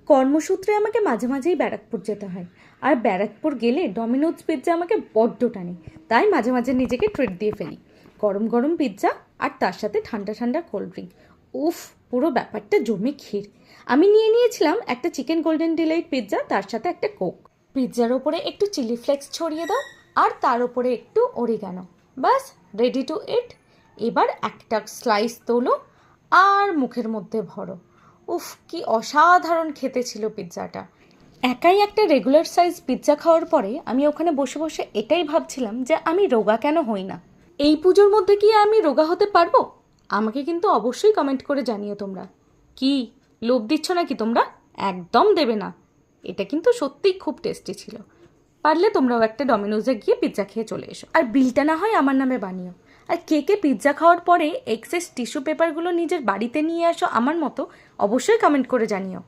কর্মসূত্রে আমাকে মাঝে মাঝেই ব্যারাকপুর যেতে হয়, আর ব্যারাকপুর গেলে ডমিনোজ পিৎজা আমাকে বড্ড টানে। তাই মাঝে মাঝে নিজেকে ট্রিট দিয়ে ফেলি, গরম গরম পিৎজা আর তার সাথে ঠান্ডা ঠান্ডা কোল্ড ড্রিঙ্ক। উফ, পুরো ব্যাপারটা জমে ক্ষীর। আমি নিয়ে নিয়েছিলাম একটা চিকেন গোল্ডেন ডিলাইট পিৎজা, তার সাথে একটা কোক। পিৎজার ওপরে একটু চিলি ফ্লেক্স ছড়িয়ে দাও, আর তার ওপরে একটু অরিগানো। বাস, রেডি টু ইট। এবার একটা স্লাইস তোলো আর মুখের মধ্যে ভরো। উফ, কি অসাধারণ খেতে ছিল পিৎজাটা। একাই একটা রেগুলার সাইজ পিৎজা খাওয়ার পরে আমি ওখানে বসে বসে এটাই ভাবছিলাম যে আমি রোগা কেন হই না। এই পুজোর মধ্যে কি আমি রোগা হতে পারবো? আমাকে কিন্তু অবশ্যই কমেন্ট করে জানিও তোমরা। কি লোভ দিচ্ছ নাকি তোমরা? একদম দেবে না। এটা কিন্তু সত্যিই খুব টেস্টি ছিল। পারলে তোমরাও একটা ডমিনোজে গিয়ে পিৎজা খেয়ে চলে এসো, আর বিলটা না হয় আমার নামে বানিও। আর কে কে পিৎজা খাওয়ার পরে এক্সেস টিস্যু পেপারগুলো নিজের বাড়িতে নিয়ে আসো আমার মতো, অবশ্যই কমেন্ট করে জানিও।